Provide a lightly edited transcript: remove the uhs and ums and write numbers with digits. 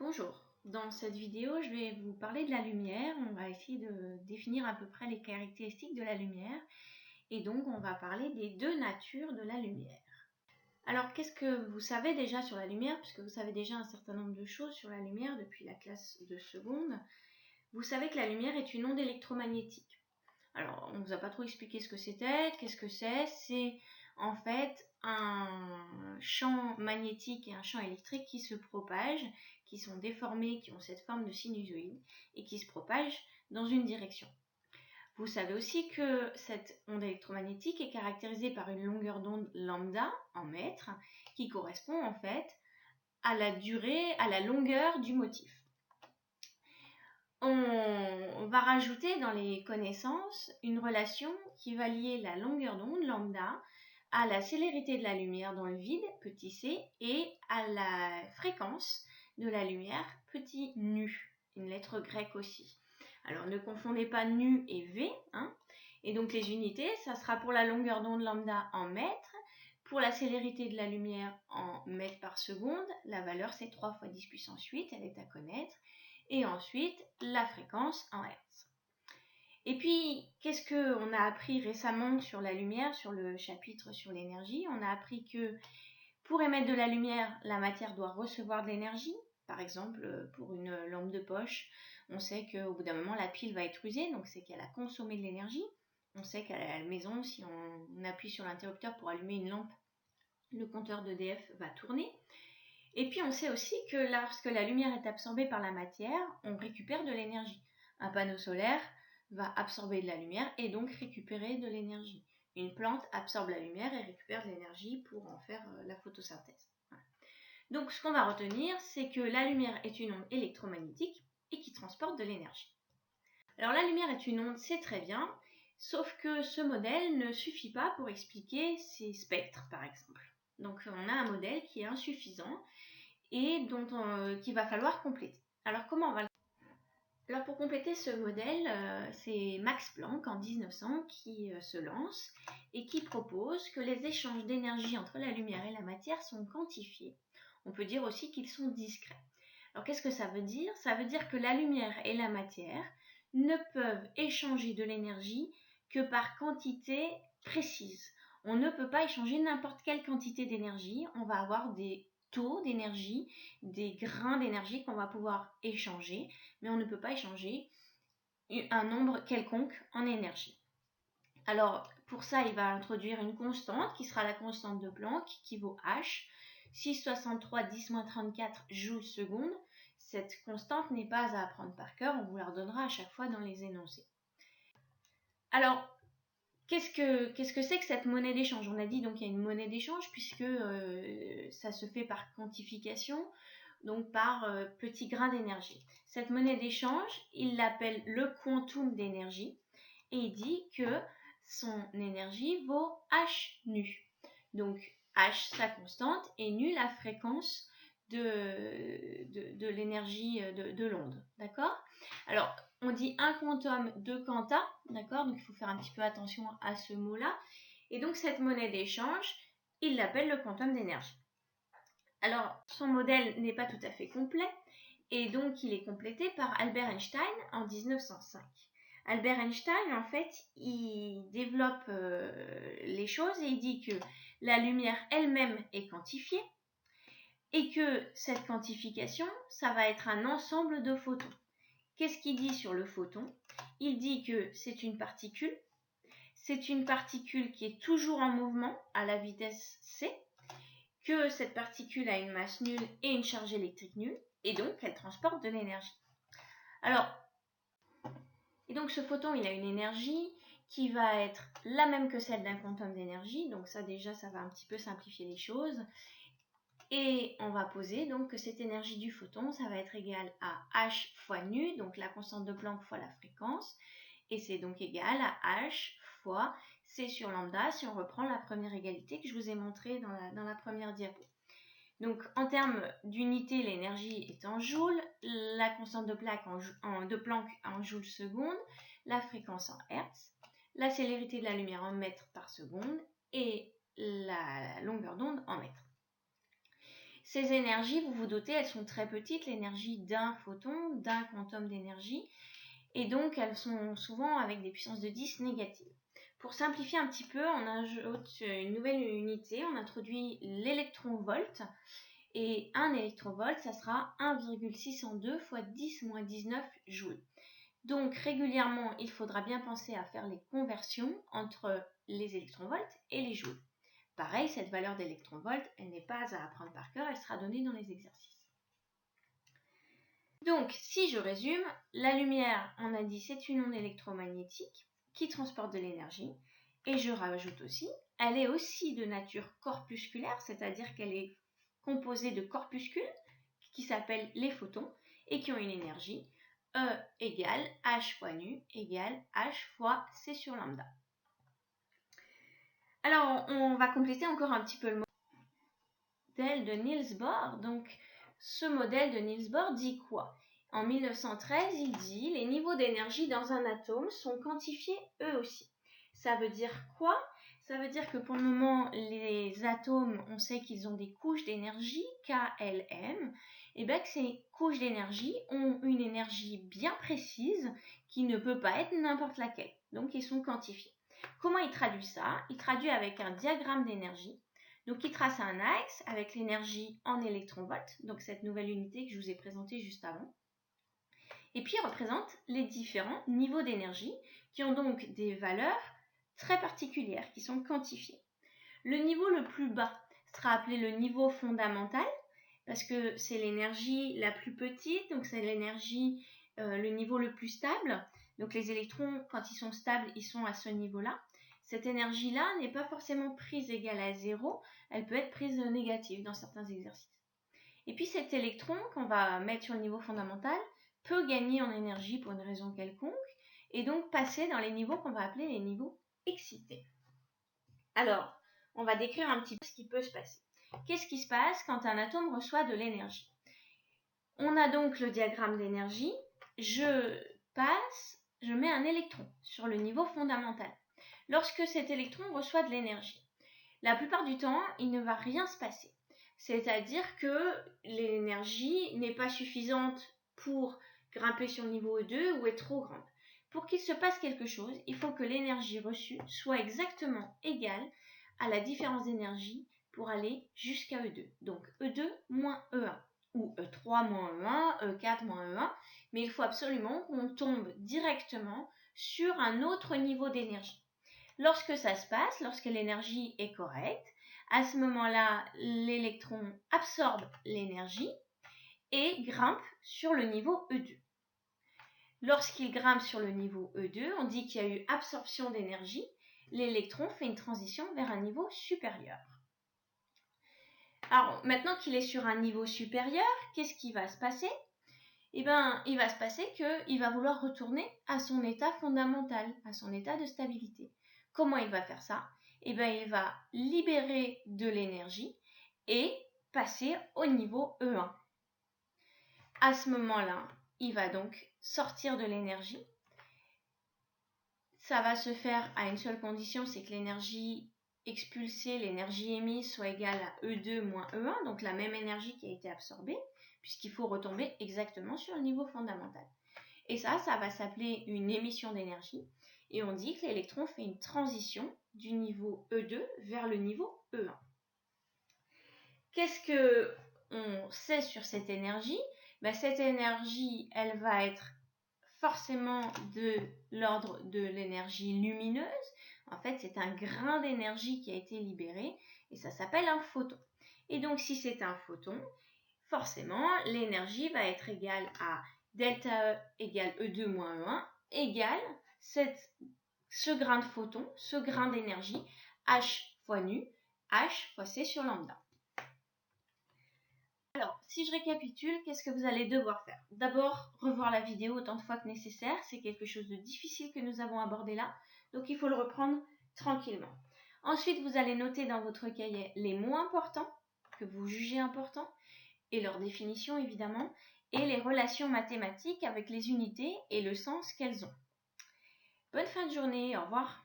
Bonjour, dans cette vidéo je vais vous parler de la lumière. On va essayer de définir à peu près les caractéristiques de la lumière et donc on va parler des deux natures de la lumière. Alors qu'est-ce que vous savez déjà sur la lumière, puisque vous savez déjà un certain nombre de choses sur la lumière depuis la classe de seconde. Vous savez que la lumière est une onde électromagnétique. Alors on ne vous a pas trop expliqué ce que c'était, qu'est-ce que c'est en fait un champ magnétique et un champ électrique qui se propagent, qui sont déformés, qui ont cette forme de sinusoïde et qui se propagent dans une direction. Vous savez aussi que cette onde électromagnétique est caractérisée par une longueur d'onde lambda en mètres qui correspond en fait à la durée, à la longueur du motif. On va rajouter dans les connaissances une relation qui va lier la longueur d'onde lambda à la célérité de la lumière dans le vide, petit c, et à la fréquence de la lumière, petit nu, une lettre grecque aussi. Alors ne confondez pas nu et v, et donc les unités, ça sera pour la longueur d'onde lambda en mètres, pour la célérité de la lumière en mètres par seconde, la valeur c'est 3 fois 10 puissance 8, elle est à connaître, et ensuite la fréquence en Hertz. Et puis, qu'est-ce qu'on a appris récemment sur la lumière, sur le chapitre sur l'énergie? On a appris que pour émettre de la lumière, la matière doit recevoir de l'énergie. Par exemple, pour une lampe de poche, on sait qu'au bout d'un moment, la pile va être usée, donc c'est qu'elle a consommé de l'énergie. On sait qu'à la maison, si on appuie sur l'interrupteur pour allumer une lampe, le compteur d'EDF va tourner. Et puis on sait aussi que lorsque la lumière est absorbée par la matière, on récupère de l'énergie. Un panneau solaire va absorber de la lumière et donc récupérer de l'énergie. Une plante absorbe la lumière et récupère de l'énergie pour en faire la photosynthèse. Voilà. Donc ce qu'on va retenir, c'est que la lumière est une onde électromagnétique et qui transporte de l'énergie. Alors la lumière est une onde, c'est très bien, sauf que ce modèle ne suffit pas pour expliquer ces spectres par exemple. Donc on a un modèle qui est insuffisant et qu'il va falloir compléter. Alors comment on va le faire? Alors pour compléter ce modèle, c'est Max Planck en 1900 qui se lance et qui propose que les échanges d'énergie entre la lumière et la matière sont quantifiés. On peut dire aussi qu'ils sont discrets. Alors qu'est-ce que ça veut dire? Ça veut dire que la lumière et la matière ne peuvent échanger de l'énergie que par quantité précise. On ne peut pas échanger n'importe quelle quantité d'énergie. On va avoir des taux d'énergie, des grains d'énergie qu'on va pouvoir échanger, mais on ne peut pas échanger un nombre quelconque en énergie. Alors, pour ça, il va introduire une constante qui sera la constante de Planck, qui vaut H, 6,63 10-34 joules seconde. Cette constante n'est pas à apprendre par cœur, on vous la redonnera à chaque fois dans les énoncés. Alors, qu'est-ce que c'est que cette monnaie d'échange? On a dit donc il y a une monnaie d'échange puisque ça se fait par quantification, donc par petits grains d'énergie. Cette monnaie d'échange, il l'appelle le quantum d'énergie et il dit que son énergie vaut H nu. Donc H sa constante et nu la fréquence de l'énergie de l'onde. D'accord? Alors, on dit un quantum, deux quanta, d'accord? Donc il faut faire un petit peu attention à ce mot-là. Et donc cette monnaie d'échange, il l'appelle le quantum d'énergie. Alors, son modèle n'est pas tout à fait complet, et donc il est complété par Albert Einstein en 1905. Albert Einstein, en fait, il développe les choses et il dit que la lumière elle-même est quantifiée et que cette quantification, ça va être un ensemble de photons. Qu'est-ce qu'il dit sur le photon? Il dit que c'est une particule qui est toujours en mouvement à la vitesse c, que cette particule a une masse nulle et une charge électrique nulle, et donc elle transporte de l'énergie. Et donc ce photon, il a une énergie qui va être la même que celle d'un quantum d'énergie, donc ça déjà, ça va un petit peu simplifier les choses. Et on va poser donc que cette énergie du photon, ça va être égal à H fois nu, donc la constante de Planck fois la fréquence, et c'est donc égal à H fois C sur lambda, si on reprend la première égalité que je vous ai montrée dans la première diapo. Donc en termes d'unité, l'énergie est en joules, la constante de Planck en joules seconde, la fréquence en hertz, la célérité de la lumière en mètres par seconde et la longueur d'onde en mètres. Ces énergies, vous vous doutez, elles sont très petites, l'énergie d'un photon, d'un quantum d'énergie, et donc elles sont souvent avec des puissances de 10 négatives. Pour simplifier un petit peu, on ajoute une nouvelle unité, on introduit l'électron-volt, et un électron-volt, ça sera 1,602 fois 10-19 joules. Donc régulièrement, il faudra bien penser à faire les conversions entre les électronvolts et les joules. Pareil, cette valeur d'électronvolt, elle n'est pas à apprendre par cœur, elle sera donnée dans les exercices. Donc, si je résume, la lumière, on a dit, c'est une onde électromagnétique qui transporte de l'énergie. Et je rajoute aussi, elle est aussi de nature corpusculaire, c'est-à-dire qu'elle est composée de corpuscules qui s'appellent les photons et qui ont une énergie E égale H fois nu égale H fois C sur lambda. Alors, on va compléter encore un petit peu le modèle de Niels Bohr. Donc, ce modèle de Niels Bohr dit quoi? En 1913, il dit « Les niveaux d'énergie dans un atome sont quantifiés eux aussi ». Ça veut dire quoi? Ça veut dire que pour le moment, les atomes, on sait qu'ils ont des couches d'énergie, K, L, M, et bien que ces couches d'énergie ont une énergie bien précise qui ne peut pas être n'importe laquelle. Donc, ils sont quantifiés. Comment il traduit ça? Il traduit avec un diagramme d'énergie. Donc, il trace un axe avec l'énergie en électronvolts, donc cette nouvelle unité que je vous ai présentée juste avant. Et puis, il représente les différents niveaux d'énergie qui ont donc des valeurs très particulières qui sont quantifiées. Le niveau le plus bas sera appelé le niveau fondamental parce que c'est l'énergie la plus petite, donc c'est l'énergie, le niveau le plus stable. Donc les électrons, quand ils sont stables, ils sont à ce niveau-là. Cette énergie-là n'est pas forcément prise égale à 0, elle peut être prise négative dans certains exercices. Et puis cet électron qu'on va mettre sur le niveau fondamental peut gagner en énergie pour une raison quelconque et donc passer dans les niveaux qu'on va appeler les niveaux excités. Alors, on va décrire un petit peu ce qui peut se passer. Qu'est-ce qui se passe quand un atome reçoit de l'énergie? On a donc le diagramme d'énergie. Je mets un électron sur le niveau fondamental. Lorsque cet électron reçoit de l'énergie, la plupart du temps, il ne va rien se passer. C'est-à-dire que l'énergie n'est pas suffisante pour grimper sur le niveau E2 ou est trop grande. Pour qu'il se passe quelque chose, il faut que l'énergie reçue soit exactement égale à la différence d'énergie pour aller jusqu'à E2. Donc E2 moins E1 ou E3 moins E1, E4 moins E1, mais il faut absolument qu'on tombe directement sur un autre niveau d'énergie. Lorsque ça se passe, lorsque l'énergie est correcte, à ce moment-là, l'électron absorbe l'énergie et grimpe sur le niveau E2. Lorsqu'il grimpe sur le niveau E2, on dit qu'il y a eu absorption d'énergie, l'électron fait une transition vers un niveau supérieur. Alors, maintenant qu'il est sur un niveau supérieur, qu'est-ce qui va se passer? Eh bien, il va se passer qu'il va vouloir retourner à son état fondamental, à son état de stabilité. Comment il va faire ça? Eh bien, il va libérer de l'énergie et passer au niveau E1. À ce moment-là, il va donc sortir de l'énergie. Ça va se faire à une seule condition, c'est que l'énergie expulsée, l'énergie émise soit égale à E2 moins E1, donc la même énergie qui a été absorbée, puisqu'il faut retomber exactement sur le niveau fondamental. Et ça va s'appeler une émission d'énergie. Et on dit que l'électron fait une transition du niveau E2 vers le niveau E1. Qu'est-ce qu'on sait sur cette énergie? Cette énergie, elle va être forcément de l'ordre de l'énergie lumineuse. En fait, c'est un grain d'énergie qui a été libéré et ça s'appelle un photon. Et donc, si c'est un photon, forcément, l'énergie va être égale à delta E égale E2 moins E1 égale ce grain de photon, ce grain d'énergie, H fois nu, H fois C sur lambda. Alors, si je récapitule, qu'est-ce que vous allez devoir faire? D'abord, revoir la vidéo autant de fois que nécessaire. C'est quelque chose de difficile que nous avons abordé là, donc il faut le reprendre tranquillement. Ensuite, vous allez noter dans votre cahier les mots importants que vous jugez importants et leur définition évidemment, et les relations mathématiques avec les unités et le sens qu'elles ont. Bonne fin de journée, au revoir.